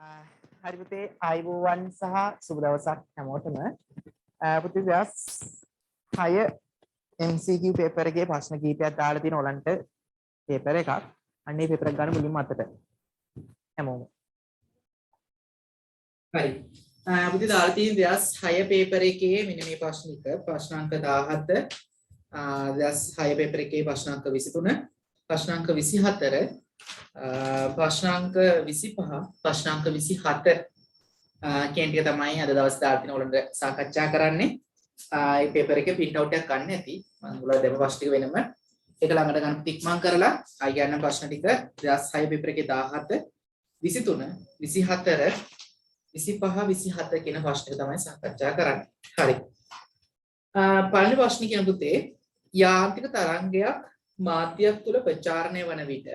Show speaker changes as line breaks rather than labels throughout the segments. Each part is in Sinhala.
හරි පුතේ අයිබෝවන් සහ සුබ දවසක් හැමෝටම. පුතේ දවස් 6 MCQ පේපර් එකේ ප්‍රශ්න කීපයක් දාලා තියෙන ඔලන්ට පේපර් එකක්. අන්නේ පේපර් එක ගන්න මුලින්ම අතට හැමෝම. හරි. පුතේ දාලා තියෙන දවස් 6 පේපර් එකේ මෙන්න මේ ප්‍රශ්න එක ප්‍රශ්නාංක 17 දවස් 6 පේපර් එකේ ප්‍රශ්නාංක 23 ප්‍රශ්නාංක 24 ප්‍රශ්නාංක 25 ප්‍රශ්නාංක 27 කියන ටික තමයි අද දවස් 10 දින වලට සාකච්ඡා කරන්නේ. මේ පේපර් එකේ print out එකක් ගන්න ඇති. මම උගලා දෙම ප්‍රශ්න ටික වෙනම ඒක ළඟට ගන්න තික්මන් කරලා ආයි ගන්න ප්‍රශ්න ටික 2006 පේපර් එකේ 17 23 24 25 27 කියන ප්‍රශ්න ටික තමයි සාකච්ඡා කරන්නේ. හරි. පළවෙනි ප්‍රශ්නේ කියන පුතේ යාන්ත්‍රික තරංගයක් මාධ්‍යයක් තුළ ප්‍රචාරණය වන විට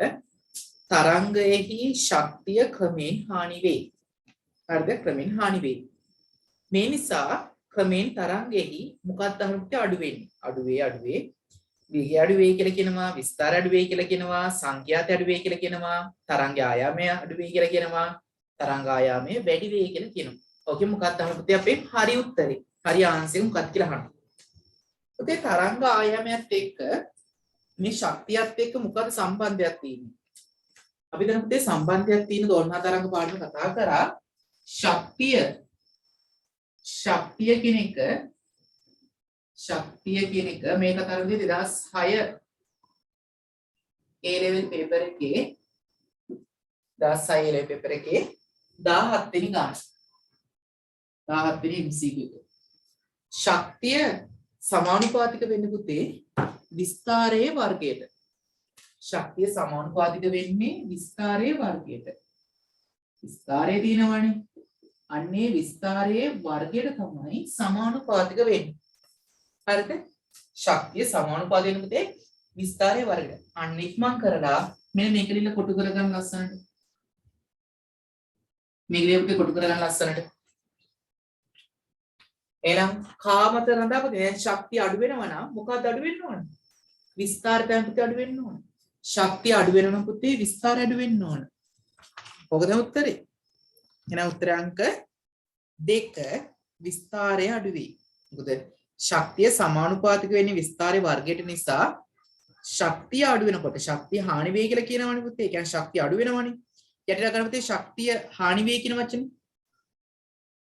තරංගයෙහි ශක්තිය ක්‍රමෙන් හානි වේ. හරිද? ක්‍රමෙන් හානි වේ. මේ නිසා ක්‍රමෙන් තරංගෙහි මොකක්ද අඩු වෙන්නේ? අඩු වේ. වේගය අඩු වේ කියලා කියනවා, විස්තර අඩු වේ කියලා කියනවා, සංඛ්‍යාත අඩු වේ කියලා කියනවා, තරංග ආයාමය අඩු වේ කියලා කියනවා, තරංග ආයාමය වැඩි වේ කියලා කියනවා. ඕකේ මොකක්ද අහන්නේ අපේ හරි උත්තරේ. හරි ආන්සර් මොකක්ද කියලා අහන්න. ඔතේ තරංග ආයාමයත් එක්ක මේ ශක්තියත් එක්ක මොකද සම්බන්ධයක් තියෙන්නේ? අපි දැන් පුතේ සම්බන්ධයක් තියෙන දෝලනා තරංග පාඩම කතා කරා. ශක්තිය කියන එක මේ කතා කරන්නේ 2006 A level paper එකේ 2006 A level paper එකේ 17 වෙනි ගාන 17 වෙනි MCQ එක. ශක්තිය සමානුපාතික වෙන්නේ පුතේ විස්තරයේ වර්ගයට. ශක්තිය සමානුපාතික වෙන්නේ විස්තරයේ වර්ගයට. විස්තරයේ තියෙනවනේ. අන්නේ විස්තරයේ වර්ගයට තමයි සමානුපාතික වෙන්නේ. හරිද? ශක්තිය සමානුපාතික වෙන පුතේ විස්තරයේ වර්ගයට. අන්න ඉක්මන් කරලා මෙන්න මේක ලියලා කොටු කරගන්න ලස්සනට. මේක ලියපුවේ කොටු කරගන්න ලස්සනට. එහෙනම් කාමත රඳාපතේ දැන් ශක්තිය අඩු වෙනවා නම් මොකක්ද අඩු වෙන්න ඕන? විස්තර දැන් පුතේ අඩු වෙන්න ඕන. ශක්තිය අඩු වෙනවා පුතේ විස්තර අඩු වෙන්න ඕන. ඔක තමයි උත්තරේ. එහෙනම් උත්තරේ අංක 2 විස්තරය අඩු වෙයි. මොකද ශක්තිය සමානුපාතික වෙන්නේ විස්තරයේ වර්ගයට නිසා ශක්තිය අඩු වෙනකොට ශක්තිය හානි වෙයි කියලා කියනවනේ පුතේ. ඒ කියන්නේ ශක්තිය අඩු වෙනවනේ. යටිලා කරන පුතේ ශක්තිය හානි වෙයි කියන වචනේ.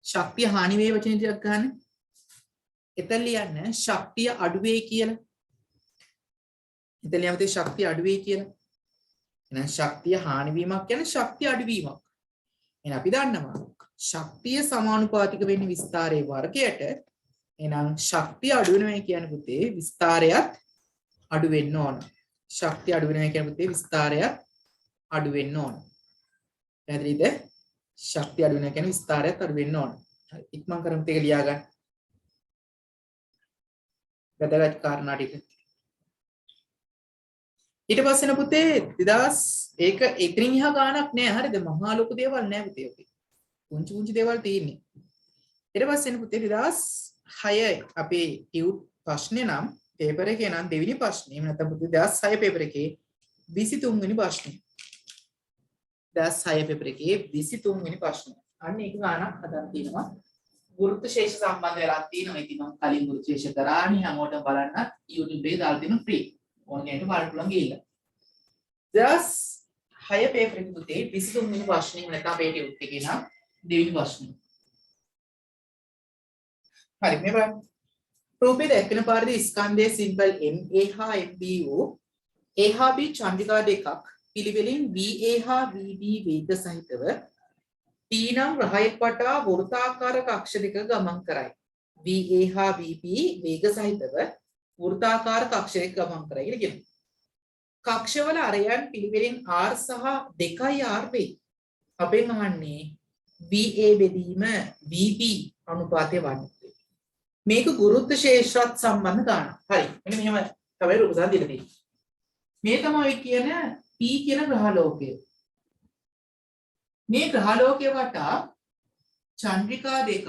ශක්තිය හානි වෙයි වචනේ ටිකක් ගන්න. එතන ලියන්න ශක්තිය අඩු වෙයි කියලා. එතන ලියන්න පුතේ ශක්තිය අඩු වෙයි කියලා. එහෙනම් ශක්තිය හානි වීමක් කියන්නේ ශක්තිය අඩු වීමක්. එහෙනම් අපි දන්නවා ශක්තිය සමානුපාතික වෙන්නේ විස්තරයේ වර්ගයට. එහෙනම් ශක්තිය අඩු වෙනවා කියන්නේ පුතේ විස්තරයත් අඩු වෙන්න ඕන. ශක්තිය අඩු වෙනවා කියන්නේ පුතේ විස්තරයත් අඩු වෙන්න ඕන. පැහැදිලිද? ශක්තිය අඩු වෙනවා කියන්නේ විස්තරයත් අඩු වෙන්න ඕන. හරි ඉක්මන් කරමු ඒක ලියා ගන්න. වැදගත් කාරණා ටික. ඊට පස්සේ න පුතේ 2000 ඒක එතනින් එහා ගානක් නෑ. හරිද? මහා ලොකු දේවල් නෑ පුතේ ඔකේ. පුංචි දේවල් තියෙන්නේ. ඊට පස්සේ න පුතේ 2006 අපේ ටියුට් ප්‍රශ්නේ නම් පේපර් එකේ නම් දෙවෙනි ප්‍රශ්නේ. එහෙම නැත්නම් පුතේ 2006 පේපර් එකේ 23 වෙනි ප්‍රශ්නේ. 2006 පේපර් එකේ 23 වෙනි ප්‍රශ්නේ. අන්න ඒක ගානක් හදන්න තියෙනවා. ගුරුත්ව ශේෂ සම්බන්ධ වෙලා තියෙනවා. ඉතින් මම කලින් ගුරුත්ව ශේෂ කරානේ හැමෝටම බලන්න YouTube එකේ දාලා තියෙනවා ෆ්‍රී. ඕනෙට බලන්න පුළුවන් ගිහිල්ලා. 2006 පේපර් එකේ පුතේ 23 වෙනි ප්‍රශ්නේ නැත්නම් අපේ ටියුට් එකේ නම් දෙවෙනි ප්‍රශ්නේ. හරි මේ බලන්න. රූපයේ දැක්වෙන පරිදි ස්කන්ධයේ සිම්බල් MA හා MB වූ A හා B චන්ද්‍රිකා දෙකක් පිළිවෙලින් VA හා VB වේග සහිතව P නම් රහයක් වටා වෘත්තාකාර කක්ෂ දෙක ගමන් කරයි. VA හා VB වේග සහිතව වෘත්තාකාර කක්ෂ දෙක ගමන් කරයි කියලා කියනවා. කක්ෂවල අරයන් පිළිවෙලින් R සහ 2R වේ. අපෙන් අහන්නේ VA බෙදීම VB අනුපාතය වන්නේ. මේක ගුරුත්ව ශේෂ්ත්‍රත් සම්බන්ධ ගන්න. හරි. මෙන්න මෙහෙම තමයි රූපසාර දෙන්න තියෙන්නේ. මේ තමයි කියන P කියන ග්‍රහලෝකය. මේ ග්‍රහලෝකය වටා චන්ද්‍රිකා දෙකක්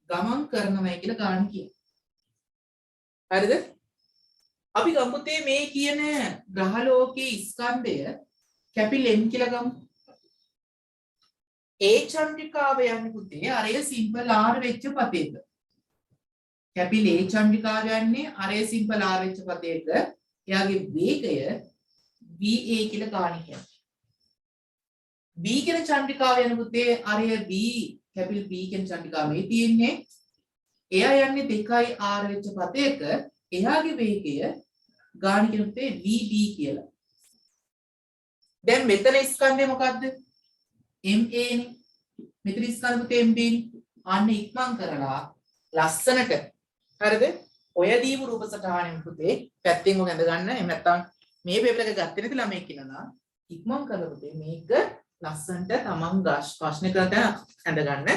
ගමන් කරනවා කියලා ගන්න කියනවා. හරිද? අපි ගමුතේ මේ කියන ග්‍රහලෝකයේ ස්කන්ධය කැපිටල් M කියලා ගමු. ඒ චන්ද්‍රිකාව යන්නේ පුතේ අරය සිම්පල් R වෙච්ච පතේක. කැපිටල් A චන්ද්‍රිකාව යන්නේ අරය සිම්පල් R වෙච්ච පතේක. එයාගේ වේගය VA කියලා ගන්න කියන්නේ. B කියන චන්ද්‍රිකාව යන පුතේ අරය B කැපිටල් B කියන චන්ද්‍රිකාව මේ තියෙන්නේ. එයා යන්නේ 2R වෙච්ච පතේක. එයාගේ වේගය ගන්න කියන පුතේ VB කියලා. දැන් මෙතන ස්කන්ධය මොකද්ද? MA නේ. මෙතන ස්කන්ධ පුතේ MB නේ. අන්න ඉක්මන් කරලා ලස්සනට හරිද? ඔය දීපු රූප සටහනෙන් පුතේ පැත්තෙන් ඔක ඇඳ ගන්න. එහෙම නැත්නම් මේ පේපර් එක ගත්තේ නැති ළමයි කියනවා ඉක්මන් කරලා පුතේ මේක ලස්සනට තමන් ප්‍රශ්නයකට ඇඳ ගන්න.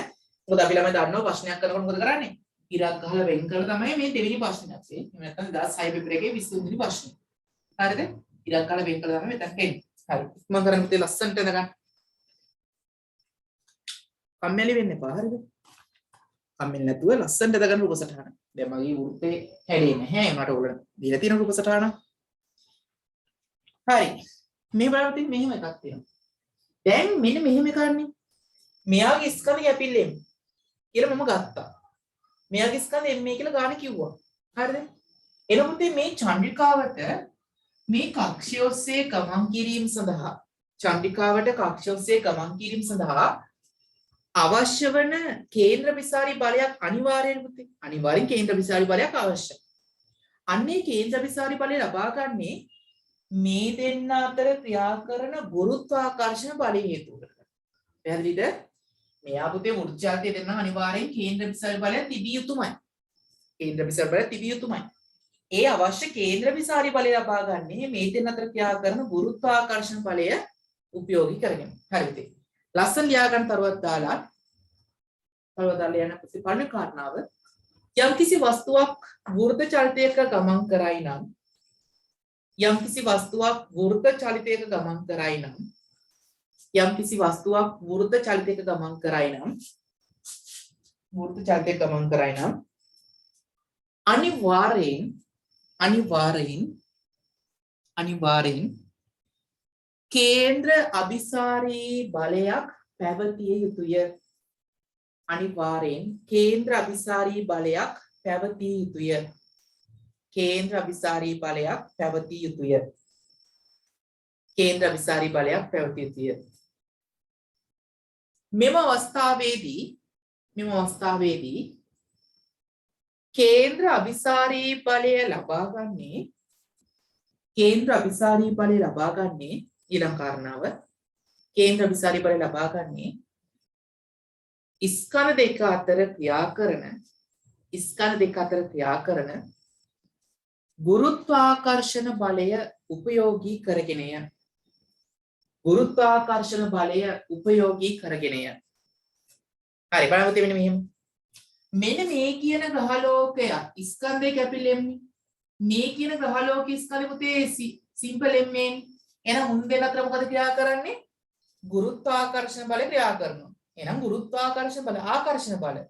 මොකද අපි ළමයි දන්නවා ප්‍රශ්නයක් කරනකොට මොකද කරන්නේ? ඉරක් ගහලා වෙන් කරලා තමයි මේ දෙවෙනි ප්‍රශ්නේ නැත්තේ. එහෙම නැත්නම් 16 පේපර් එකේ 23 වෙනි ප්‍රශ්නේ. හරිද? ඉරක් ගහලා වෙන් කරලා තමයි මෙතන එන්නේ. හරි. ඉක්මන් කරන් පුතේ ලස්සනට ඇඳ ගන්න. කම්මැලි වෙන්න එපා හරිද? කම්මැලි නැතුව ලස්සනට ඇඳ ගන්න රූප සටහන. දැන් මගේ වෘත්තේ හැදෙන්නේ නැහැ. මට උඩ දීලා තියෙන රූප සටහන. හරි. මේ බලන්න මෙහෙම එකක් තියෙනවා. දැන් මෙන්න මෙහෙම එකන්නේ. මෙයාගේ ස්කන්ධ කැපිල්ලෙන් කියලා මම ගත්තා. මෙයාගේ ස්කන්ධ MA කියලා ගන්න කිව්වා. හරිද? එනකොට මේ චන්ද්‍රිකාවට මේ කක්ෂය ඔස්සේ ගමන් කිරීම සඳහා චන්ද්‍රිකාවට කක්ෂය ඔස්සේ ගමන් කිරීම සඳහා අවශ්‍ය වන කේන්ද්‍ර විසාරි බලයක් අනිවාර්යයෙන් පුතේ. අනිවාර්යෙන් කේන්ද්‍ර විසාරි බලයක් අවශ්‍යයි. අන්නේ කේන්ද්‍ර විසාරි බලය ලබා ගන්නේ මේ දෙන්න අතර ක්‍රියා කරන ගුරුත්වාකර්ෂණ බලය හේතු කරගෙන. පැහැදිලිද? මෙයා පුතේ වෘත්‍යාර්ථය දෙන්න අනිවාර්යෙන් කේන්ද්‍ර විසාරි බලය තිබිය යුතුමයි. කේන්ද්‍ර විසාරි බලය තිබිය යුතුමයි. ඒ අවශ්‍ය කේන්ද්‍ර විසාරි බලය ලබා ගන්නේ මේ දෙන්න අතර ක්‍රියා කරන ගුරුත්වාකර්ෂණ බලය උපයෝගී කරගෙන. හරිද? ලස්සන ලියා ගන්න තරුවක් දාලා යන පළවෙනි කාරණාව යම්කිසි වස්තුවක් වෘත්ත චලිතයක ගමන් කරයි නම් යම්කිසි වස්තුවක් වෘත්ත චලිතයක ගමන් කරයි නම් යම්කිසි වස්තුවක් වෘත්ත චලිතයක ගමන් කරයි නම් අනිවාර්යෙන් කේන්ද්‍ර අபிසාරී බලයක් පැවතිය යුතුය. අනිවාර්යෙන් කේන්ද්‍ර අபிසාරී බලයක් පැවතිය යුතුය. කේන්ද්‍ර අபிසාරී බලයක් පැවතිය යුතුය. කේන්ද්‍ර අபிසාරී බලයක් පැවතිය යුතුය. මෙම අවස්ථාවේදී කේන්ද්‍ර අபிසාරී බලය ලබා ගන්නේ ඊළඟ කාරණාව කේන්ද්‍ර අபிසාරී බලය ලබා ගන්නේ ස්කන්ධ දෙක අතර ක්‍රියා කරන ගුරුත්වාකර්ෂණ බලය උපයෝගී කරගෙනය. හරි බලමු මෙන්න මෙහෙම. මෙන්න මේ කියන ග්‍රහලෝකය ස්කන්ධේ කැපිලෙම් මේ කියන ග්‍රහලෝකයේ ස්කන්ධෙ පුතේ සිම්පල් එම්මෙන් එහෙනම් උන් දෙක අතර මොකද ක්‍රියා කරන්නේ? ගුරුත්වාකර්ෂණ බලය ක්‍රියා කරනවා. එහෙනම් ගුරුත්වාකර්ෂණ බල ආකර්ෂණ බල.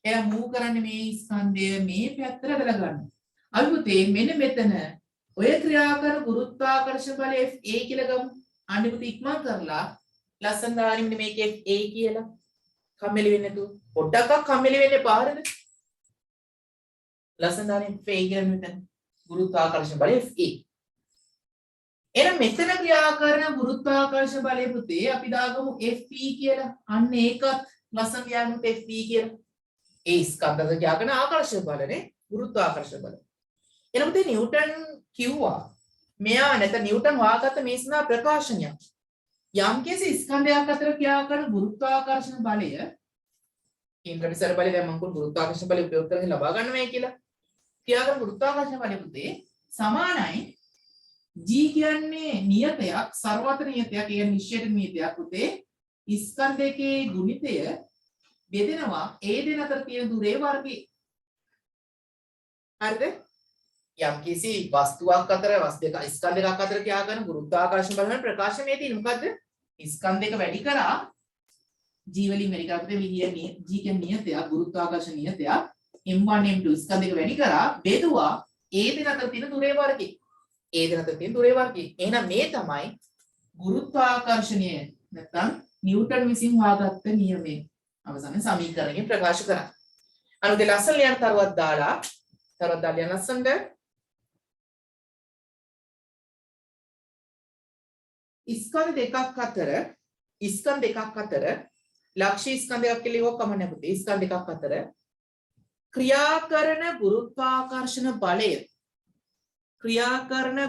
එහෙනම් මූව් කරන්නේ මේ ස්කන්ධය මේ පැත්තට බල ගන්න. අපි පුතේ මෙන්න මෙතන ඔය ක්‍රියා කරන ගුරුත්වාකර්ෂණ බලය FA කියලා ගමු. අන්න පුතේ ඉක්මන් කරලා ලස්සන දානින්න මේක FA කියලා. කම්මැලි වෙන්නේ නැතුව. පොඩ්ඩක් කම්මැලි වෙන්න එපා හරිද? ලස්සන දානින්න FA කියලා මෙතන ගුරුත්වාකර්ෂණ බලය FA. එහෙනම් මෙතන ක්‍රියා කරන ගුරුත්වාකර්ෂණ බලය පුතේ අපි දාගමු FP කියලා. අන්න ඒකත් ලස්සන කියන්නත් FP කියලා. ඒ ස්කන්ධක ක්‍රියා කරන ආකර්ෂණ බලනේ ගුරුත්වාකර්ෂණ බලය. එහෙනම් පුතේ නිව්ටන් කිව්වා මෙයා නැත්නම් නිව්ටන් හොයාගත්ත මේ සඳහා ප්‍රකාශනයක්. යම්කිසි ස්කන්ධයක් අතර ක්‍රියා කරන ගුරුත්වාකර්ෂණ බලය කේන්ද්‍ර විසාර බලය දැන් මම ගුරුත්වාකර්ෂණ බලය උපයෝග කරගෙන ලබා ගන්නවයි කියලා. ක්‍රියා කරන ගුරුත්වාකර්ෂණ බලය පුතේ සමානයි G කියන්නේ නියතයක් සර්වතර නියතයක් ඒ නිශ්චිත නියතයක් පුතේ ස්කන්ධ දෙකේ ගුණිතය බෙදෙනවා ඒ දෙක අතර තියෙන දුරේ වර්ගය. හරිද? යම්කිසි වස්තුවක් අතර ස්කන්ධ දෙකක් අතර ක්‍රියා කරන ගුරුත්වාකර්ෂණ බලන ප්‍රකාශනයේ තියෙන මොකද්ද? ස්කන්ධ දෙක වැඩි කරා G වලින් වැඩි කරා පුතේ G කියන්නේ නියතයක් ගුරුත්වාකර්ෂණ නියතයක් M1 M2 ස්කන්ධ දෙක වැඩි කරා බෙදුවා ඒ දෙක අතර තියෙන දුරේ වර්ගය. එහෙනම් මේ තමයි ගුරුත්වාකර්ෂණය නැත්නම් නිව්ටන් විසින් හොයාගත්ත නියමය අවසාන සමීකරණය ප්‍රකාශ කරා. අනුද ලස්සන ලියන තරුවක් දාලා ලියන ලස්සනට ස්කන්ධ දෙකක් අතර ලක්ෂ්‍ය ස්කන්ධ දෙකක් කියලා ඉවොක් කම නැහැ පුතේ. ස්කන්ධ දෙකක් අතර ක්‍රියා කරන ගුරුත්වාකර්ෂණ බලය ක්‍රියා කරන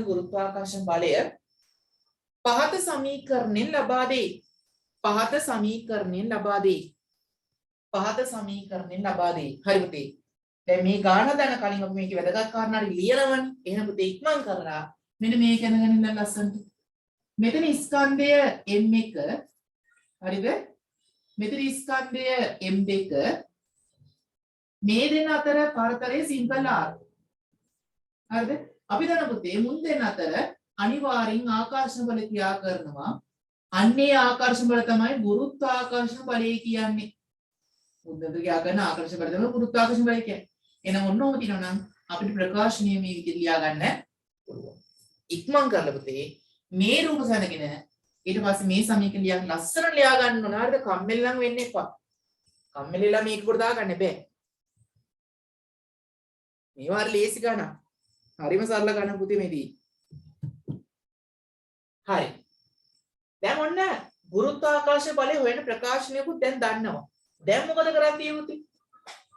ගුරුත්වාකර්ෂණ බලය පහත සමීකරණයෙන් ලබා දෙයි. පහත සමීකරණයෙන් ලබා දෙයි. හරි පුතේ. දැන් මේ ගාන දන කලින් අපි මේකේ වැදගත් කාරණා හරි ලියනවනේ. එහෙනම් පුතේ ඉක්මන් කරලා මෙන්න මේක දැනගෙන ඉන්න ලස්සනට. මෙතන ස්කන්ධය M1 හරිද? මෙතන ස්කන්ධය M2 මේ දෙන්න අතර පරතරය සිම්පල් R. හරිද? අපි දන්න පුතේ මුන් දෙන්න අතර අනිවාර්යෙන් ආකර්ෂණ බල ක්‍රියා කරනවා. අන්නේ ආකර්ෂණ බල තමයි ගුරුත්වාකර්ෂණ බලය කියන්නේ. මුද්දට ක්‍රියා කරන ආකර්ෂණ බල තමයි ගුරුත්වාකර්ෂණ බලය කියන්නේ. එහෙනම් ඔන්නෝම තියෙනවා නම් අපිට ප්‍රකාශනීය මේ විදිහට ලියා ගන්න පුළුවන්. ඉක්මන් කරලා පුතේ මේ රූප සැනගෙන ඊට පස්සේ මේ සමීකරණ ලියන්න ලස්සනට ලියා ගන්න ඕන. හරිද? කම්මැලි නම් වෙන්න එපා. කම්මැලිලා මේක කොට දාගන්න බෑ. මේවා හරි ලේසි ගන්න. හරිම සරල ගන්න පුතේ මේදී. හරි. දැන් ඔන්න ගුරුත්වාකර්ෂණ බලය හොයන ප්‍රකාශනයකුත් දැන් දන්නවා. දැන් මොකද කරන්නේ පුතේ?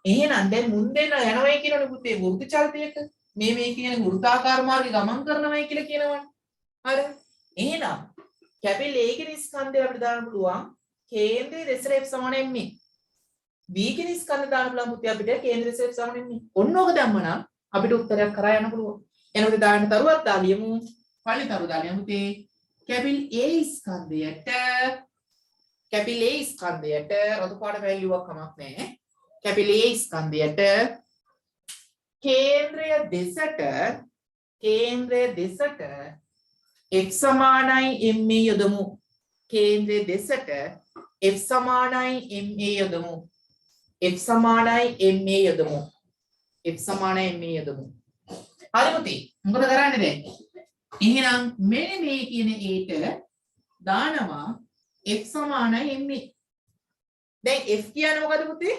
එහෙනම් දැන් මුන් දෙන්න යනවයි කියනනේ පුතේ වෘත්ති චලිතයක. මේ කියන වෘත්තාකාර මාර්ගේ ගමන් කරනවයි කියලා කියනවනේ. හරි. එහෙනම් කැපිටල් A කියන ස්කන්ධය අපිට දාන්න පුළුවන් කේන්ද්‍රයේ දෙසට F සමාන m. B කියන ස්කන්ධය දාන්න පුළුවන් පුතේ අපිට කේන්ද්‍රයේ දෙසට F සමාන m. ඔන්න ඕක දැම්මනම් අපිට උත්තරයක් කරා යන්න පුළුවන්. එනකොට දාන්න තරුවක් දාලියමු. පළවෙනි තරුව දාලියමු පුතේ. කැපිටල් A ස්කන්ධයට රතු පාට වැලියුවක් කමක් නැහැ. කැපිටල් A ස්කන්ධයට කේන්ද්‍රය දෙසට F සමානයි ma යොදමු. කේන්ද්‍රයේ දෙසට F සමානයි ma යොදමු. F සමානයි ma යොදමු. හරි පුතේ. මොකද කරන්නේ දැන්? එහෙනම් මෙන්න මේ කියන Aට දානවා F සමානයි ma. දැන් F කියන්නේ මොකද පුතේ?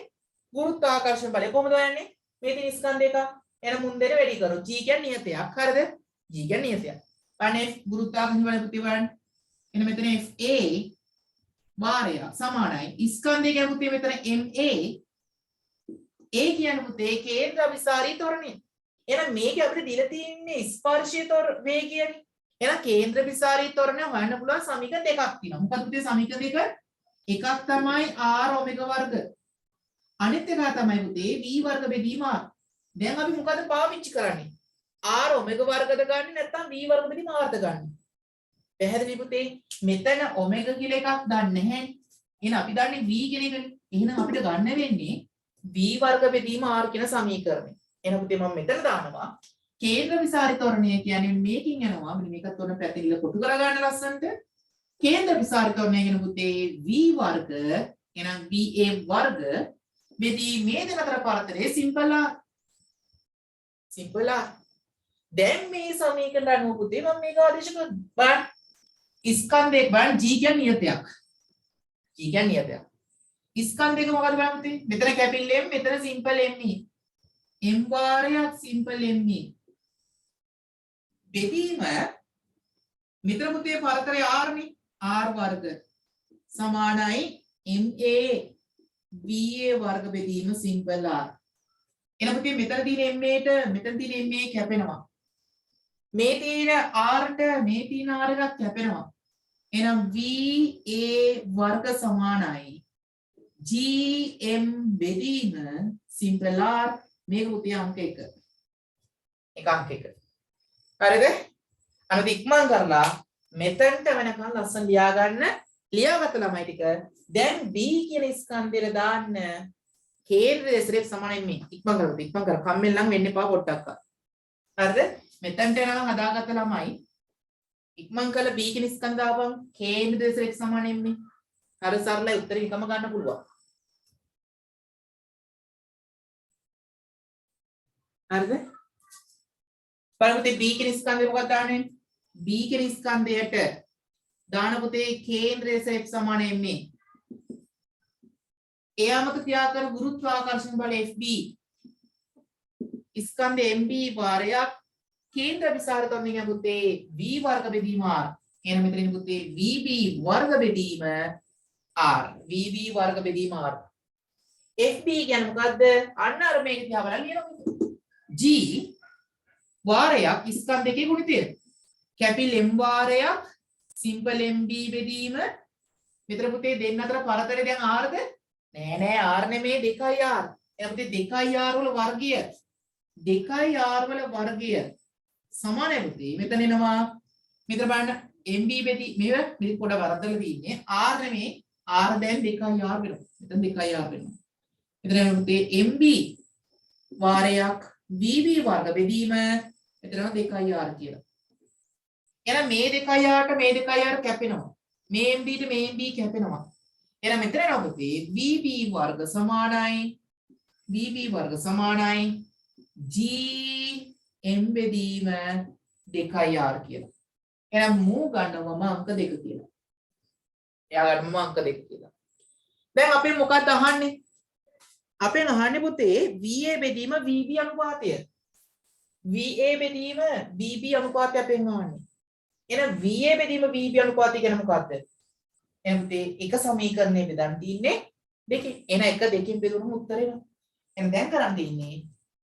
ගුරුත්වාකර්ෂණ බලය. කොහොමද හොයන්නේ? මේ තියෙන ස්කන්ධ එක එන මුන් දෙක වැඩි කරමු. G කියන්නේ නියතයක්. හරිද? G කියන්නේ නියතයක්. අනේ ගුරුත්වාකර්ෂණ බලය පුතේ බලන්න. එන මෙතන FA වාරය සමානයි. ස්කන්ධය කියන්නේ පුතේ මෙතන MA. A කියන්නේ පුතේ කේන්ද්‍ර අභිසාරී ත්වරණය. එහෙනම් මේක අපිට දීලා තියෙන්නේ ස්පර්ශීය වේගයනේ. එහෙනම් කේන්ද්‍ර අභිසාරී ත්වරණය හොයන්න පුළුවන් සමීකරණ දෙකක් තියෙනවා. මොකද පුතේ සමීකරණ දෙක? එකක් තමයි r ඔමෙගා වර්ග. අනිත් එක තමයි පුතේ v වර්ග බෙදීම r. දැන් අපි මොකද පාවිච්චි කරන්නේ? r ඔමෙගා වර්ගද ගන්නෙ නැත්නම් v වර්ග බෙදීම r ද ගන්නෙ? පැහැදිලි පුතේ? මෙතන ඔමෙගා කියලා එකක් දන්නේ නැහැ. එහෙනම් අපි දන්නේ v කියන එකනේ. එහෙනම් අපිට ගන්න වෙන්නේ v වර්ග බෙදීම r කියන සමීකරණය. එහෙනම් පුතේ මම මෙතන දානවා කේන්ද්‍ර විසාරී ත්වරණය කියන්නේ මේකින් යනවා. මෙන්න මේකත් උන පැතිරිල්ල කොටු කරගන්න ලස්සනට. කේන්ද්‍ර විසාරී ත්වරණය කියන පුතේ v වර්ග එහෙනම් va වර්ග බෙදී මේ දෙක අතර පරතරය සිම්පල් R. දැන් මේ සමීකරණ අනුව පුතේ මම මේක ආදේශ කරනවා. බලන්න. ස්කන්ධයක් බලන්න G කියන්නේ නියතයක්. ස්කන්ධයක මොකද බලන්න පුතේ? මෙතන කැපිටල් M, මෙතන සිම්පල් M. M වාරයක් සිම්පල් M. බෙදීම මෙතන පුතේ පරතරය R නේ. R වර්ග සමානයි MA VA වර්ග බෙදීම සිම්පල් R. එන පුතේ මෙතන තියෙන MA ට මෙතන තියෙන MA කැපෙනවා. මේ තියෙන R ට මේ තියෙන R එකක් කැපෙනවා. එහෙනම් VA වර්ග සමානයි GM බෙදීම සිම්පල් R. මේක පුතේ අංක 1. එක අංක 1. හරිද? අනිත් ඉක්මන් කරලා මෙතනට වෙනකන් ලස්සන ලියා ගන්න. ලියාගත්ත ළමයි ටික දැන් B කියන ස්කන්ධයට දාන්න කේන්ද්‍ර දෙසට සමානයි මේ. ඉක්මන් කර කම්මෙල් නම් වෙන්න එපා පොඩ්ඩක්. හරිද? මෙතනට එනකන් හදාගත්ත ළමයි ඉක්මන් කරලා B කියන ස්කන්ධ දාපන් කේන්ද්‍ර දෙසට සමානයි මේ. හරි සරලයි උත්තරේ එකම ගන්න පුළුවන්. හරිද? බලමු පුතේ B කියන ස්කන්ධය මොකක්ද දාන්නේ? B කියන ස්කන්ධයට දාන පුතේ කේන්ද්‍රයේ F සමාන ma. එයාමක ක්‍රියා කරන ගුරුත්වාකර්ෂණ බල FB. ස්කන්ධ MB වාරයක් කේන්ද්‍ර විසාර කරන පුතේ V වර්ග බෙදීම R. එහෙනම් මෙතන පුතේ VB වර්ග බෙදීම R. VB වර්ග බෙදීම R. FB කියන්නේ මොකද්ද? අන්න අර මේක දිහා බලන්න ලියනවා. G වාරයක් ස්කන්ධ දෙකේ ගුණිතය. කැපිටල් M වාරයක් සිම්පල් MB බෙදීම මෙතන පුතේ දෙන්න අතර පරතරය දැන් Rද? නෑ R නෙමේ 2R. එහෙනම් පුතේ 2R වල වර්ගය 2R වල වර්ගය සමානයි පුතේ. මෙතන එනවා මෙතන බලන්න MB බෙදී මේක පොඩ වරදලා තියෙන්නේ R නෙමේ R දැන් 2R වෙනවා. මෙතන 2R වෙනවා. මෙතන පුතේ MB වාරයක් VB වර්ග බෙදීම මෙතන 2R කියලා. එහෙනම් මේ 2Rට මේ 2R කැපෙනවා. මේ MBට මේ MB කැපෙනවා. එහෙනම් මෙතන එනවා පුතේ VB වර්ග සමානයි G M බෙදීම 2R කියලා. එහෙනම් මූ ගන්නවම අංක 2 කියලා. එයා ගන්නවම අංක 2 කියලා. දැන් අපෙන් මොකක්ද අහන්නේ? අපෙන් අහන්නේ පුතේ VA බෙදීම VB අනුපාතය. VA බෙදීම VB අනුපාතය අපෙන් අහන්නේ. එහෙනම් VA බෙදීම VB අනුපාතය කියන මොකක්ද? එහෙනම් එක සමීකරණය බෙදන්න තියෙන්නේ දෙකෙන්. එන එක දෙකෙන් බෙදුනම උත්තරේ එනවා. එහෙනම් දැන් කරන් තියෙන්නේ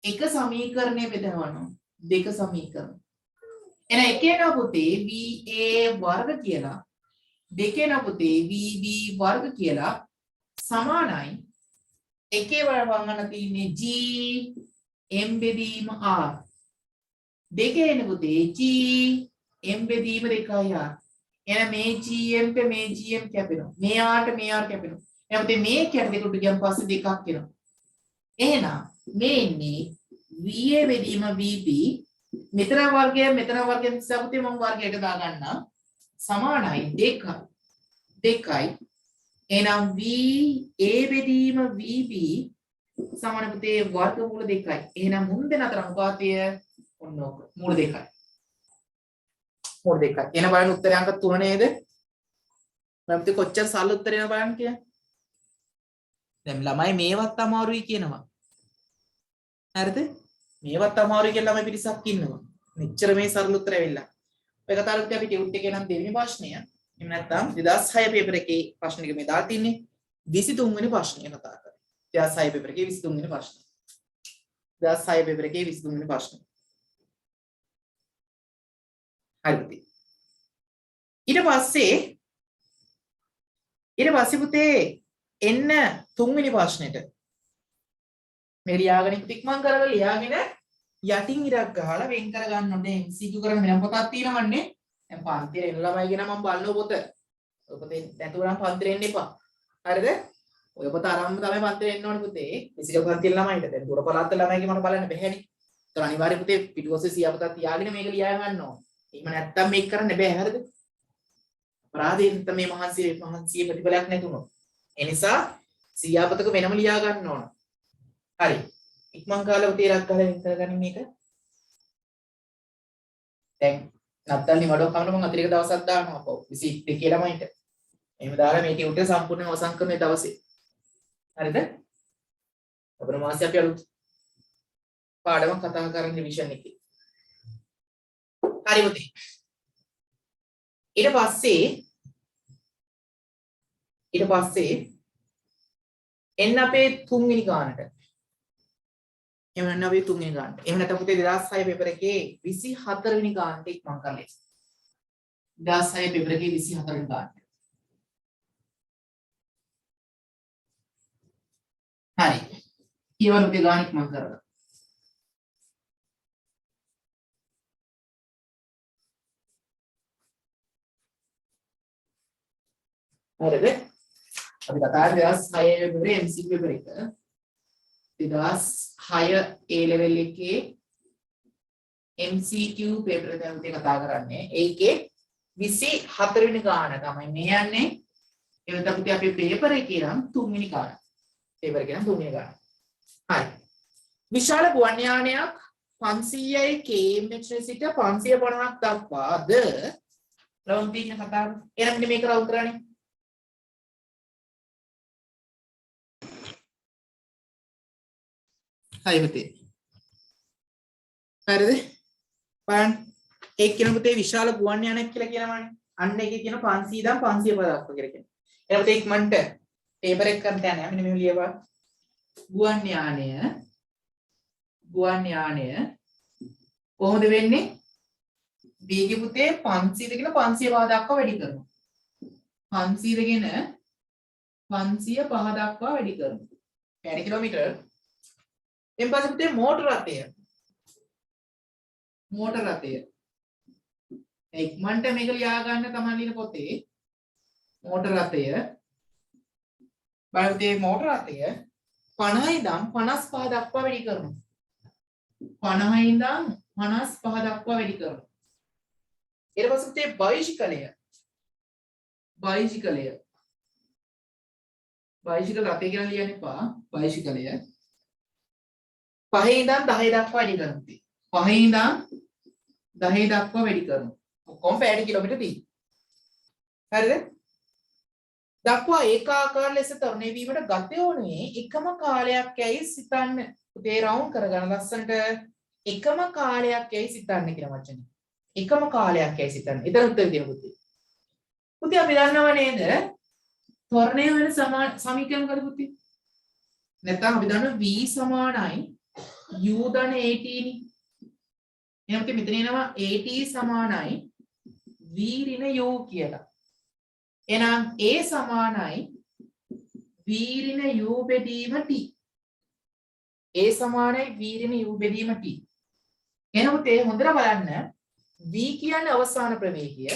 එක සමීකරණය බෙදවනවා. දෙක සමීකරණ. එහෙනම් එකේ නා පුතේ VA වර්ග කියලා දෙකේ නා පුතේ VB වර්ග කියලා සමානයි. එකේ වරවංගන තියෙන්නේ G M බෙදීම R. දෙකේ එන පුතේ G M බෙදීම 2R. එහෙනම් මේ GM ට මේ GM කැපෙනවා. මේ R ට මේ R කැපෙනවා. එහෙනම් පුතේ මේ කැට දෙකට ගියන් පස්සේ දෙකක් එනවා. එහෙනම් මේ ඉන්නේ VA බෙදීම VB මෙතන වර්ගය නිසා පුතේ මම වර්ගයට දාගන්නම් සමානයි 2යි. එහෙනම් VA බෙදීම VB සමාන පුතේ වර්ගමූල 2යි. එහෙනම් මුන් දෙන අතර අනුපාතය ඔන්න ඕක මූල 2යි. මූල 2යි. එන බලන්න උත්තරය අංක 3 නේද? මම පුතේ කොච්චර සරල උත්තරේ බලන්න කියලා. දැන් ළමයි මේවත් අමාරුයි කියනවා. හරිද? මේවත් අමාරුයි කියලා ළමයි පිරිසක් ඉන්නවා. මෙච්චර මේ සරල උත්තර ඇවිල්ලා. ඔය කතාවලත් අපි ටියුට් එකේ නම් දෙවෙනි ප්‍රශ්නය. එහෙම නැත්නම් 2006 පේපර් එකේ ප්‍රශ්න ටික මේ දාලා තින්නේ 23 වෙනි ප්‍රශ්නය කතා කරා. 2006 පේපර් එකේ 23 වෙනි ප්‍රශ්න. 2006 පේපර් එකේ 23 වෙනි ප්‍රශ්න. හරිද? ඊට පස්සේ පුතේ එන්න 3 වෙනි ප්‍රශ්නෙට. මේ ලියාගෙන ඉක්මන් කරලා ලියාගෙන යටින් ඉරක් ගහලා වෙන් කර ගන්න ඕනේ. MCQ කරන්න වෙන පොතක් තියෙනවන්නේ. දැන් පන්තියේ එන ළමයි කියන මම බලනවා පොත. ඔය පොතේ නැතුව නම් පන්තියේ එන්න එපා. හරිද? ඔය පොත අරන්ම තමයි පන්තියේ එන්න ඕනේ පුතේ. විසික පන්තියේ ළමයිට. දැන් දුර පළාත් ළමයිගේ මට බලන්න බැහැනේ. ඒතර අනිවාර්යයෙන් පුතේ පිටුවසේ සියාපතක් තියාගෙන මේක ලියා ගන්න ඕන. එහෙම නැත්තම් මේක කරන්න බෑ. හරිද? අපරාධයෙන් තමයි මහන්සියේ ප්‍රතිඵලයක් නැතුනොත්. ඒ නිසා සියාපතක වෙනම ලියා ගන්න ඕන. හරි. ඉක්මන් කාලේ උතේරක් ගහලා විතර ගන්න මේක. දැන් නත්තල්නි වඩව කමන මම අතිරේක දවසක් දානවා අපෝ 22 ළමයින්ට. එහෙම දාලා මේ ටියුටර් සම්පූර්ණයෙන් අවසන් කරන දවසේ. හරිද? අපේ මාසෙ අපි අලුත් පාඩමක් කතා කරන රිවිෂන් එකේ. හරි පුතේ. ඊට පස්සේ එන්න අපේ 3 වෙනි ගානට. එහෙම නැත්නම් අපි 3 වෙනි ගානට. එහෙම නැත්නම් පුතේ 2006 පේපර් එකේ 24 වෙනි ගානට ඉක්මන් කරලා ඉන්න. 2006 පේපර් එකේ 24 වෙනි ගානට. හරි. ඊවල පුතේ ගාන ඉක්මන් කරලා. හරිද? අපි කතා කරන්නේ 2006 පේපරේ MCQ පේපර් එක. 2006 A level එකේ MCQ පේපර් එක දැන් උදේ කතා කරන්නේ. ඒකේ 24 වෙනි ගාන තමයි මේ යන්නේ. ඒ වෙනත පුතේ අපේ පේපර් එකේ නම් 3 වෙනි ගාන. පේපර් එකේ නම් 3 වෙනි ගාන. හරි. විශාල ගුවන් යානයක් 500යි km සිට 550ක් දක්වාද රවුන්ඩ් තියෙන කතාව. එහෙනම් මෙන්න මේක රවුන්ඩ් කරන්නේ. හයි පුතේ. හරිද? බලන්න. ඒක කියන පුතේ විශාල ගුවන් යානයක් කියලා කියනවානේ. අන්න ඒකේ කියන 500 ඉඳන් 550 දක්වා කියලා කියනවා. එහෙනම් පුතේ ඉක්මනට පේපර් එක කරන්න යන්නේ. මෙන්න මේ ලියපන්. ගුවන් යානය කොහොමද වෙන්නේ? වේගය පුතේ 500 ගෙන 505 දක්වා වැඩි කරනවා. 500 ගෙන 505 දක්වා වැඩි කරනවා. පැය කිලෝමීටර්. එන් පස්සේ පුතේ මෝටර රථය. ඉක්මනට මේක ලියා ගන්න තමයි ලියන පොතේ. මෝටර රථය. බලන්න පුතේ මෝටර රථය 50 ඉඳන් 55 දක්වා වැඩි කරනවා. 50 ඉඳන් 55 දක්වා වැඩි කරනවා. ඊට පස්සේ පුතේ බයිසිකලය රථය කියලා ලියන්න එපා. බයිසිකලය 5 ඉඳන් 10 දක්වා වැඩි කරනවා. 5 ඉඳන් 10 දක්වා වැඩි කරනවා. ඔක්කොම පැය කිලෝමීටර 30. හරිද? දක්වා ඒකාකාර ලෙස තරණය වීමට ගත යොන්නේ එකම කාලයක් යයි සිතන්න. පුතේ රවුන්ඩ් කරගන්න ලස්සනට එකම කාලයක් යයි සිතන්න කියන වචනේ. එකම කාලයක් යයි සිතන්න. එතන උත්තර දෙන්න පුතේ. පුතේ අපි දන්නව නේද? ත්වරණය වෙන සමීකරණ මොකද පුතේ? නැත්නම් අපි දන්නවා v සමානයි u ධන at නේ. එහෙනම් පුතේ මෙතන එනවා at සමානයි v ඍණ u කියලා. එහෙනම් a සමානයි v ඍණ u බෙදීම t. a සමානයි v ඍණ u බෙදීම t. එහෙනම් පුතේ හොඳට බලන්න v කියන්නේ අවසාන ප්‍රවේගය,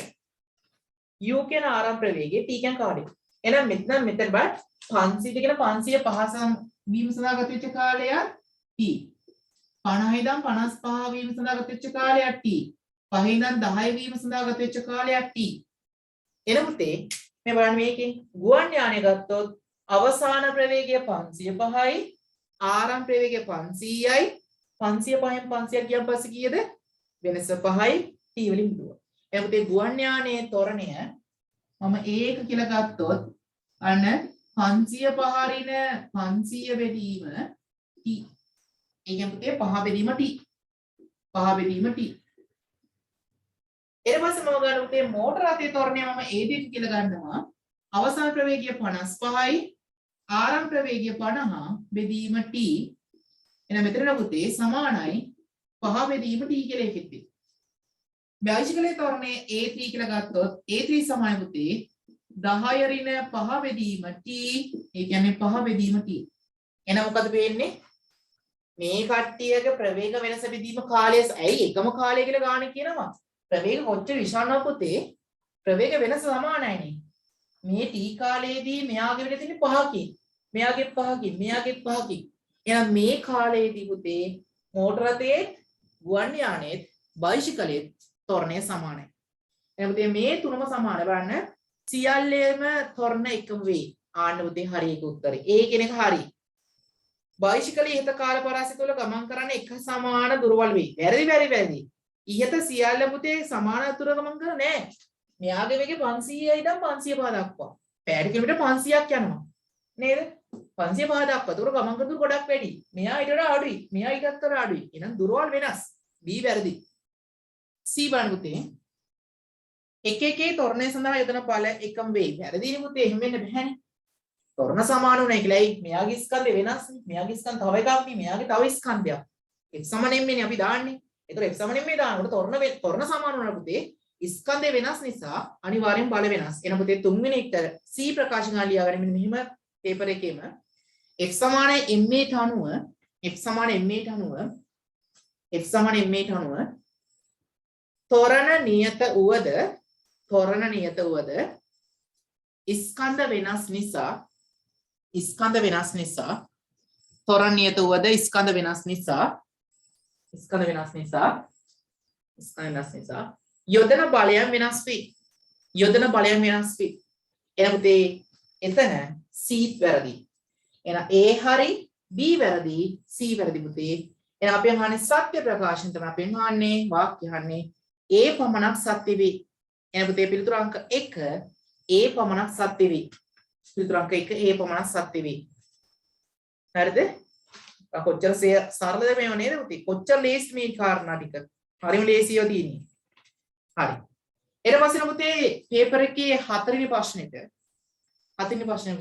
u කියන ආරම්භ ප්‍රවේගය, t කියන්නේ කාලය. එහෙනම් මෙතන බලන්න 500 කියන 505 වීම සඳහා ගත වෙච්ච කාලය t. 50 ඉඳන් 55 වීම සඳහා ගත වෙච්ච කාලය t. 5 ඉඳන් 10 වීම සඳහා ගත වෙච්ච කාලය t. එහෙනම් පුතේ මේ බලන්න මේකේ ගුවන් යානය ගත්තොත් අවසාන ප්‍රවේගය 505යි, ආරම්භ ප්‍රවේගය 500යි. 505න් 500ක් ගියන් පස්සේ කීයද? වෙනස 5යි t වලින් බෙදුවා. එහෙනම් පුතේ ගුවන් යානයේ ත්වරණය මම ඒක කියලා ගත්තොත් අන්න 505 ඍණ 500 බෙදීම t. ඒ කියන්නේ පුතේ 5 බෙදීම t. 5 බෙදීම t. ඊට පස්සේ මම ගන්න පුතේ මෝටර රථයේ ත්වරණය මම ඒ දෙක කියලා ගන්නවා. අවසාන ප්‍රවේගය 55යි, ආරම්භ ප්‍රවේගය 50 බෙදීම t. එහෙනම් මෙතන පුතේ සමානයි 5 බෙදීම t කියලා එකෙත් තියෙනවා. බයිසිකලයේ ත්වරණය a3 කියලා ගත්තොත් a3 සමානයි පුතේ 10 ඍණ 5 බෙදීම t. ඒ කියන්නේ 5 බෙදීම t. එහෙනම් මොකද වෙන්නේ? මේ කට්ටියගේ ප්‍රවේග වෙනස බෙදීම කාලය ඇයි එකම කාලය කියලා ගන්න කියනවා. ප්‍රවේග කොච්චර විශාලව පුතේ ප්‍රවේග වෙනස සමානයිනේ. මේ t කාලයේදී මෙයාගේ වෙන තියෙන්නේ 5කින්. මෙයාගේ 5කින්, මෙයාගේ 5කින්. එහෙනම් මේ කාලයේදී පුතේ මෝටර රථයේ, ගුවන් යානයේ, බයිසිකලයේ ත්වරණය සමානයි. එහෙනම් පුතේ මේ තුනම සමාන බලන්න. සියල්ලේම ත්වරණ එකම වේ. ආන්න පුතේ හරි ඒක උත්තරේ. ඒ කියන එක හරි. බයිසිකලයේ ඉහත කාල පරාසය තුළ ගමන් කරන එක සමාන දුරවල් වේ. වැරදි. ඉහත සියල්ල පුතේ සමාන දුර ගමන් කරන්නේ නැහැ. මෙයාගේ වේගය 500යි ඉඳන් 505 දක්වා. පැය කිලෝමීටර් 500ක් යනවා. නේද? 505 දක්වා දුර ගමන් කරන දුර ගොඩක් වැඩි. මෙයා ඊට වඩා අඩුයි. මෙයා ඊටත් වඩා අඩුයි. එහෙනම් දුරවල් වෙනස්. B වැරදි. C බලන්න පුතේ. එකකේ ත්වරණය සඳහා යොදන බල එකම වේ. වැරදිනේ පුතේ. එහෙම වෙන්න බෑනේ. ත්වරණ සමාන උනේ කියලායි මෙයාගේ ස්කන්ධය වෙනස් නේ. මෙයාගේ ස්කන්ධ තව එකක් නේ. මෙයාගේ තව ස්කන්ධයක්. x සමාන m නේ අපි දාන්නේ. ඒතර x සමාන m දානකොට ත්වරණ සමාන වුණා පුතේ. ස්කන්ධය වෙනස් නිසා අනිවාර්යෙන් බල වෙනස්. එන පුතේ තුන්වෙනි එකට C ප්‍රකාශ කරලා ලියාගන්න මෙන්න මෙහිම පේපර් එකේම x සමාන m ට අනුව ත්වරණ නියත උවද ස්කන්ධ වෙනස් නිසා ත්වරණ නියත උවද ස්කන්ධ වෙනස් නිසා යොදන බලයන් වෙනස් වේ. එහෙනම් පුතේ එතන C වැරදි. එහෙනම් A හරි B වැරදි C වැරදි පුතේ. එහෙනම් අපි අහන්නේ සත්‍ය ප්‍රකාශන තමයි අපි අහන්නේ වාක්‍ය අහන්නේ ඒ පමණක් සත්‍ය වේ. එහෙනම් පුතේ පිළිතුරු අංක 1 ඒ පමණක් සත්‍ය වේ. පිළිතුරු අංක 1 ඒ පමණක් සත්‍ය වේ. හරිද? කොච්චර සරලද මේව නේද පුතේ? කොච්චර ලේසි මේ කාරණා ටික. හරිම ලේසියව තියෙන්නේ. හරි. ඊට පස්සේ පුතේ පේපර් එකේ 4 වෙනි ප්‍රශ්නෙට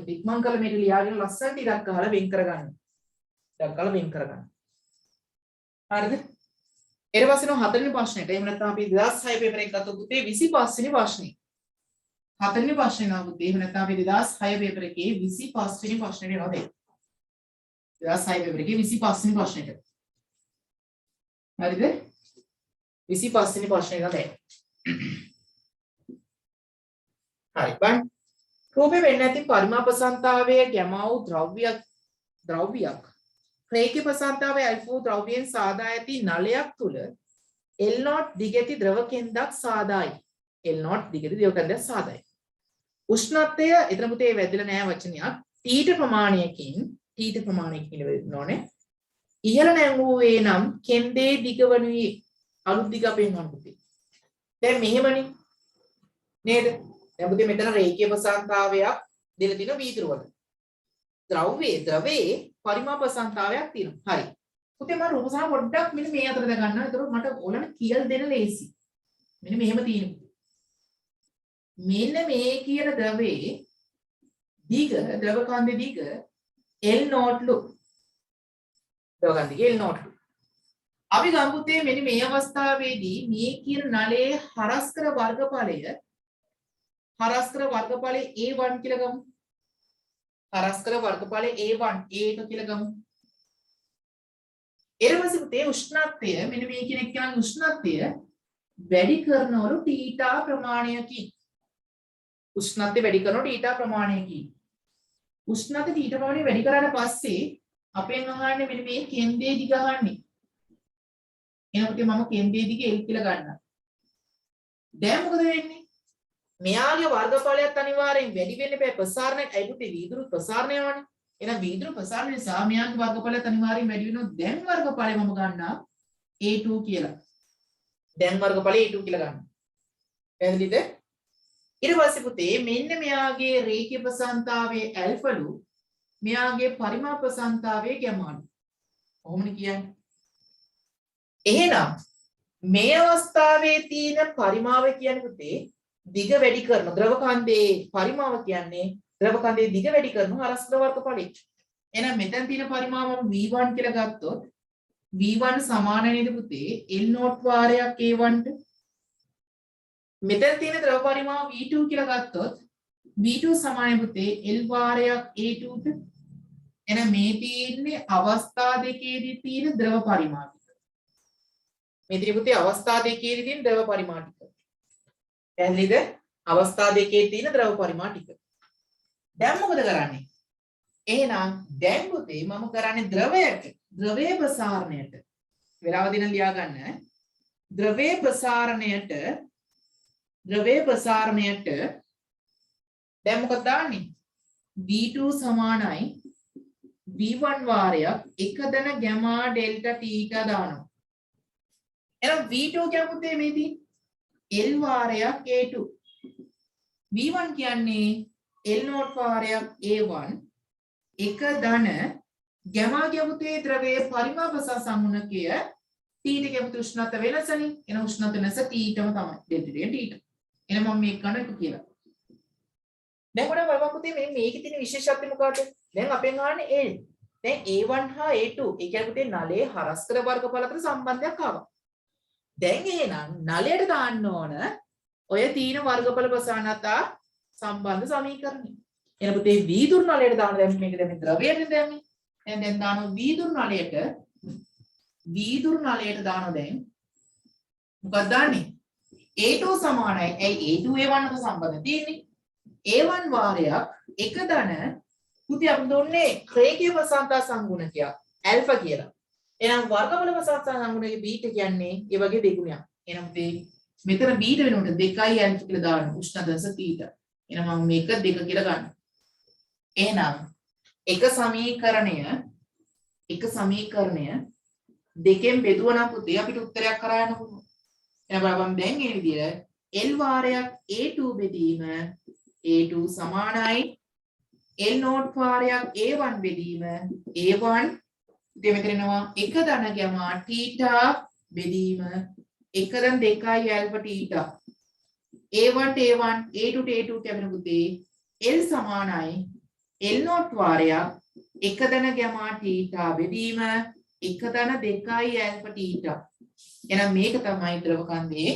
ඉක්මන් කරලා මේක ලියාගෙන ලස්සනට ඉරක් ගහලා වෙන් කරගන්න. ඉරක් ගහලා වෙන් කරගන්න. හරිද? ඊට පස්සේ නෝ 4 වෙනි ප්‍රශ්නෙට එහෙම නැත්නම් අපි 2006 පේපර් එක ගත්තොත් පුතේ 25 වෙනි ප්‍රශ්නේ. 4 වෙනි ප්‍රශ්නේ නෝ පුතේ එහෙම නැත්නම් අපි 2006 පේපර් එකේ 25 වෙනි ප්‍රශ්නේ වෙනවා දෙන්න. 2006 පේපර් එකේ 25 වෙනි ප්‍රශ්නෙට. හරිද? 25 වෙනි ප්‍රශ්නේ නේද? හරි බලන්න. රූපේ වෙන්නේ නැති පරිමාපසන්තාවය ගැමා වූ ද්‍රව්‍යයක් රේඛීය ප්‍රසන්තාවය අල්ෆා වූ ද්‍රව්‍යයෙන් සාදා ඇති නලයක් තුල L0 දිගැති ද්‍රව කෙන්දක් සාදායි. L0 දිගැති ද්‍රව කෙන්දක් සාදායි. උෂ්ණත්වය එතන පුතේ වැදලා නැහැ වචනයක්. තීට ප්‍රමාණයකින් වෙන්නෝනේ. ඉහළ නැංගුවේ නම් කෙන්දේ දිග වනුයේ අලුත් දිග අපෙන් ගන්න පුතේ. දැන් මෙහෙමනේ නේද? දැන් පුතේ මෙතන රේඛීය ප්‍රසන්තාවයක් දෙලා තිනවා වීදුරු වල. ද්‍රවයේ පරිමාපසන්තාවයක් තියෙනවා. හරි. පුතේ මම රූපසහ පොඩ්ඩක් මෙන්න මේ අතර දා ගන්නවා. ඒතකොට මට ඕලන කියලා දෙන්න ලේසි. මෙන්න මෙහෙම තියෙනවා. මෙන්න මේ කියන ද්‍රවයේ දිග ද්‍රව කන්දේ දිග L0 ලු. ද්‍රව කන්දේ L0 ලු. අපි ගමු පුතේ මෙන්න මේ අවස්ථාවේදී මේ කියන නලයේ හරස්කර වර්ගඵලය A1 කියලා ගමු. හරස්කර වර්ගඵලය A1 A1 කියලා ගමු. ඊට පස්සේ පුතේ උෂ්ණත්වය මෙන්න මේ කියන එක නම් උෂ්ණත්වය වැඩි කරනවලු θ ප්‍රමාණයකින්. උෂ්ණත්වය වැඩි කරනකොට θ ප්‍රමාණයකින්. උෂ්ණත්වය θ ප්‍රමාණය වැඩි කරාට පස්සේ අපෙන් අහන්නේ මෙන්න මේ කෙන්දේ දිග අහන්නේ. එහෙනම් පුතේ මම කෙන්දේ දිග L කියලා ගන්නවා. දැන් මොකද වෙන්නේ? මෙයාගේ වර්ගඵලයත් අනිවාර්යෙන් වැඩි වෙන්න බෑ ප්‍රසාරණය අයිපුතේ වීදුරු ප්‍රසාරණය යනවනේ. එහෙනම් වීදුරු ප්‍රසාරණය නිසා මෙයාගේ වර්ගඵලයත් අනිවාර්යෙන් වැඩි වෙනවා. දැන් වර්ගඵලය මම ගන්නවා A2 කියලා. දැන් වර්ගඵලය A2 කියලා ගන්නවා. පැහැදිලිද? ඊට පස්සේ පුතේ මෙන්න මෙයාගේ රේඛීය ප්‍රසන්නතාවයේ ඇල්ෆලු මෙයාගේ පරිමාප ප්‍රසන්නතාවයේ ගැමාලු. කොහොමද කියන්නේ? එහෙනම් මේ අවස්ථාවේ තියෙන පරිමාව කියන්නේ පුතේ දිග වැඩි කරන ද්‍රව කන්දේ පරිමාව කියන්නේ ද්‍රව කන්දේ දිග වැඩි කරන හරස්කර වර්ගඵලය. එහෙනම් මෙතන තියෙන පරිමාව V1 කියලා ගත්තොත් V1 සමාන නේද පුතේ L0 වාරයක් A1ට. මෙතන තියෙන ද්‍රව පරිමාව V2 කියලා ගත්තොත් V2 සමානයි පුතේ L වාරයක් A2ට. එහෙනම් මේ තියෙන්නේ අවස්ථා දෙකේදී තියෙන ද්‍රව පරිමාව. මේ තියෙන්නේ පුතේ අවස්ථා දෙකේදී තියෙන ද්‍රව පරිමාව ටික. පැහැදිලිද? අවස්ථා දෙකේ තියෙන ද්‍රව පරිමාණ ටික. දැන් මොකද කරන්නේ? එහෙනම් දැන් පුතේ මම කරන්නේ ද්‍රවයේ ප්‍රසාරණයට වෙලාව දින ලියා ගන්න. ද්‍රවයේ ප්‍රසාරණයට දැන් මොකද දාන්නේ? V2 සමානයි V1 වාරයක් එකදෙන ගැමා ඩෙල්ටා T දානවා. එහෙනම් V2 කියන්නේ පුතේ මේ තියෙන්නේ L වාරයක් A2 V1 කියන්නේ L0 වාරයක් A1 එක ධන ගැමා කියපුතේ ද්‍රවයේ පරිමාපස සම්මුණකය T ට කියපුතු උෂ්ණත්ව වෙනසනේ. එන උෂ්ණත්ව වෙනස T ටම තමයි ඩෙල්ටා T. එන මම මේක ගන්න එක කියලා. දැන් ඔයාලා බලන්න පුතේ මේකේ තියෙන විශේෂත්වය මොකක්ද? දැන් අපෙන් අහන්නේ L. දැන් A1 හා A2 ඒ කියන්නේ පුතේ නලයේ හරස්කර වර්ගඵල අතර සම්බන්ධයක් ආවා. දැන් එහෙනම් නලයට දාන්න ඕන ඔය තීන වර්ගඵල ප්‍රසාරණතා සම්බන්ධ සමීකරණය. එහෙනම් පුතේ වීදුරු නලයට දාන්න දැන් මේක දැන් ද්‍රවයට දැම්මේ. දැන් දානවා වීදුරු නලයට දානවා දැන් මොකක්ද දාන්නේ? A2 සමානයි. ඇයි A2 A1 ට සම්බන්ධ තියෙන්නේ? A1 වාරයක් එක ධන පුතේ අපි දුන්නේ රේඛීය ප්‍රසන්නතා සංගුණකයක් ඇල්ෆා කියලා. එහෙනම් වර්ගඵල ප්‍රසන්නතා සංගුණකයේ බීටා කියන්නේ ඒ වගේ දෙගුණයක්. එහෙනම් මෙතන බීටා වෙනකොට 2යි ඇල්ෆා කියලා දාන්න උෂ්ණදස තීටා. එහෙනම් මම මේක 2 කියලා ගන්නවා. එහෙනම් එක සමීකරණය දෙකෙන් බෙදුවා නම් පුතේ අපිට උත්තරයක් කරා යන්න පුළුවන්. එහෙනම් බලපන් දැන් මේ විදියට L වාරයක් A2 බෙදීම A2 සමානයි L නෝට් වාරයක් A1 බෙදීම A1 ඉතින් මෙතන එනවා 1 ධන ගැමා θ බෙදීම 1 ධන 2යි ඇල්ෆා θ A1 ට A1 A2 ට A2 කැමෙන පුතේ L සමානයි L නෝට් වාරයක් 1 ධන ගැමා θ බෙදීම 1 ධන 2යි ඇල්ෆා θ. එහෙනම් මේක තමයි ද්‍රව කන්දේ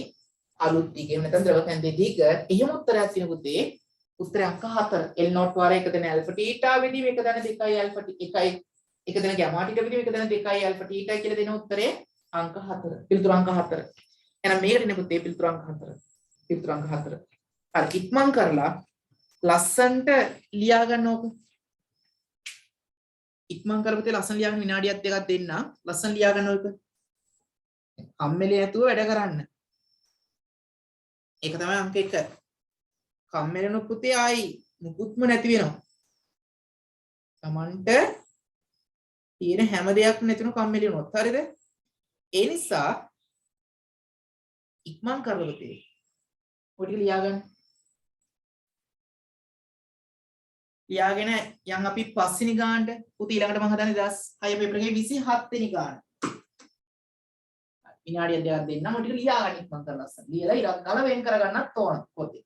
අලුත් දිග. එහෙම නැත්නම් ද්‍රව කන්දේ දිග. එහෙම උත්තරයක් තියෙන පුතේ. උත්තරය අංක 4. L නෝට් වාරය 1 ධන ඇල්ෆා θ බෙදීම 1 ධන 2යි ඇල්ෆා 1යි 1 ධන ගැමා θ බෙදීම 1 ධන 2යි ඇල්ෆා θ කියලා දෙන උත්තරේ අංක 4. පිළිතුරු අංක 4. එහෙනම් මේකට ඉන්නේ පුතේ පිළිතුරු අංක 4. පිළිතුරු අංක 4. හරි ඉක්මන් කරලා ලස්සන්ට ලියා ගන්න ඕක. ඉක්මන් කරපුතේ ලස්සන ලියාගෙන විනාඩියක් දෙකක් දෙන්න. ලස්සන ලියා ගන්න ඕක. කම්මැලි නැතුව වැඩ කරන්න. ඒක තමයි අංක 1. කම්මැලිනොත් පුතේ ආයි මුකුත්ම නැති වෙනවා. Tamanට තියෙන හැම දෙයක්ම නැතිනො කම්මැලි වුණොත් හරිද? ඒ නිසා ඉක්මන් කරලා පුතේ ඔය ටික ලියා ගන්න. ලියාගෙන යන් අපි පස්වෙනි ගානට පුතේ ඊළඟට මම හදන්නේ 6 පේපර් එකේ 27 වෙනි ගාන. විනාඩියක් දෙකක් දෙන්නම් ඔය ටික ලියා ගන්න ඉක්මන් කරලා ලස්සන. ලියලා ඉරක් ගාලා වෙන් කරගන්නත් ඕන පොතේ.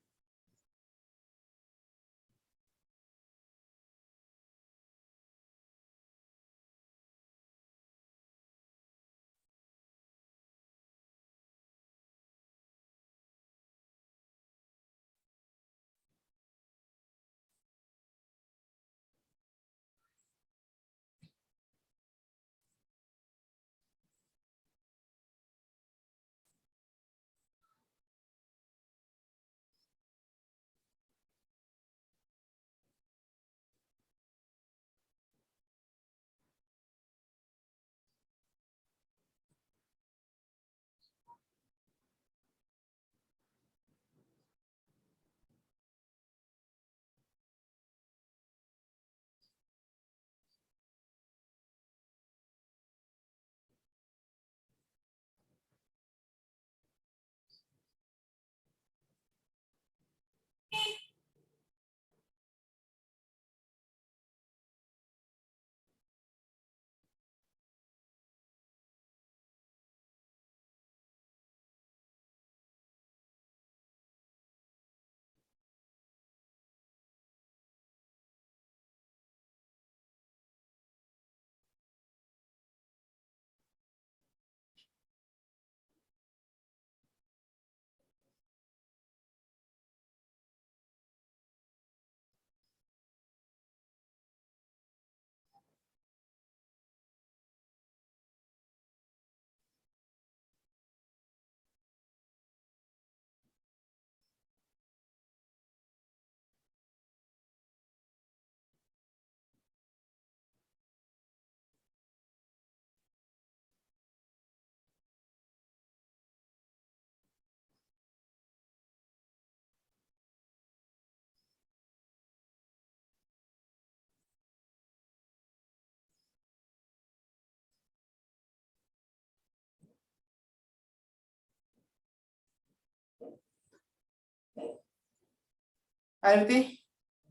හරි පුතේ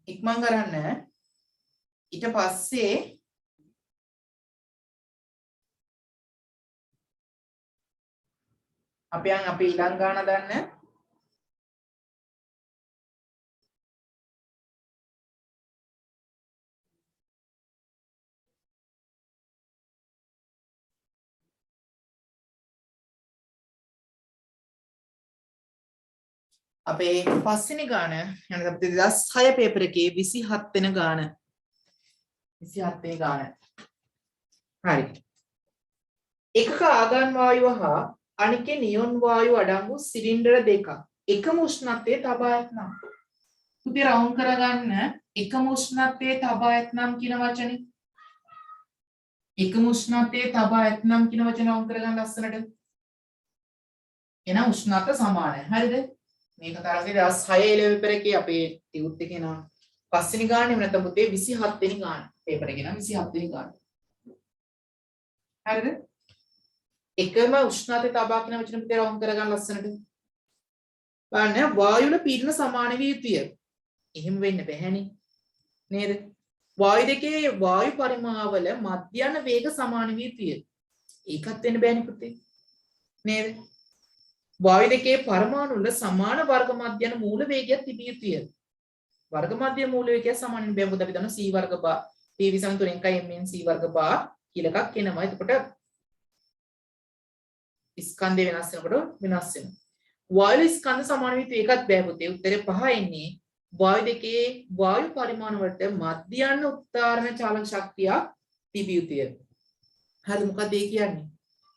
ඉක්මන් කරන්න. ඊට පස්සේ අපි ඊළඟ ගාන දන්න අපේ පස්වෙනි ගාන යන අපේ 2006 පේපර් එකේ 27 වෙනි ගාන 27 වෙනි ගාන. හරි. එකක ආගන් වායුව හා අනිකේ නියොන් වායුව අඩංගු සිලින්ඩර දෙකක් එකම උෂ්ණත්වයේ තබා ඇතනම් පුතේ රවුන්ඩ් කරගන්න එකම උෂ්ණත්වයේ තබා ඇතනම් කියන වචනේ එකම උෂ්ණත්වයේ තබා ඇතනම් කියන වචන රවුන්ඩ් කරගන්න ලස්සනට. එන උෂ්ණත්ව සමානයි. හරිද? මේක තරගේ 2006 level paper එකේ අපේ ටියුට් එකේ නම් පස්වෙනි ගානේ නැත්නම් පුතේ 27 වෙනි ගාන පේපර් එකේ නම් 27 වෙනි ගාන. හරිද? එකම උෂ්ණතාවය තබා කියන වචන පුතේ රවුම් කරගන්න ලස්සනට. බලන්න වායු වල පීඩන සමාන විය යුතුය. එහෙම වෙන්න බැහැනේ. නේද? වායු දෙකේ වායු පරිමාවල මධ්‍යන වේග සමාන විය යුතුය. ඒකත් වෙන්න බෑනේ පුතේ. නේද? වායු දෙකේ පරමාණු වල සමාන වර්ග මධ්‍යන මූල වේගයක් තිබිය යුතුය. වර්ග මධ්‍ය මූල වේගය සමාන වෙන්න බෑ. මොකද අපි දන්නවා c වර්ග බා pv සමතුලිත 1 mn c වර්ග බා කියලා එකක් එනවා. එතකොට ස්කන්ධය වෙනස් වෙනකොට වෙනස් වෙනවා. වායු ස්කන්ධ සමාන විය යුතු ඒකත් බෑ පුතේ. උත්තරේ 5 එන්නේ වායු දෙකේ වායු පරිමාණ වලට මධ්‍යන උත්තරණ චාලක ශක්තියක් තිබිය යුතුය. හරි මොකද ඒ කියන්නේ?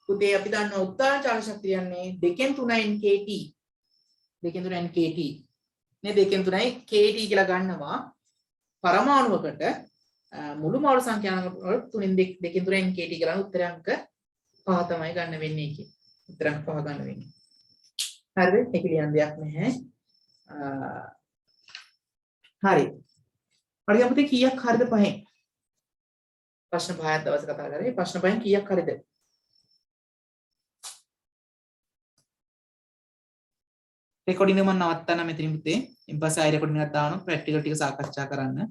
පුතේ අපි දන්නවා උත්තරණ චාලක ශක්තිය කියන්නේ 2න් 3න් kT. 2න් 3න් kT. නේ 2න් 3යි kT කියලා ගන්නවා පරමාණුවකට මුළු මාළු සංඛ්‍යාව වල 3න් 2න් 3න් kT කියලා උත්තර අංක 5 තමයි ගන්න වෙන්නේ කියේ. උත්තර අංක 5 ගන්න වෙන්නේ. හරිද? ඒක ලියන්න දෙයක් නැහැ. හරි. හරි අපිට කීයක් හරිද පහෙන්? ප්‍රශ්න පහක් දවස් කතා කරේ. ප්‍රශ්න පහෙන් කීයක් හරිද? රෙකෝඩින්ග් එක මම නවත්තන්න මෙතනින් පුතේ. ඊපස්සේ ආයෙ රෙකෝඩින්ග් එකක් දානවා ප්‍රැක්ටිකල් ටික සාකච්ඡා කරන්න.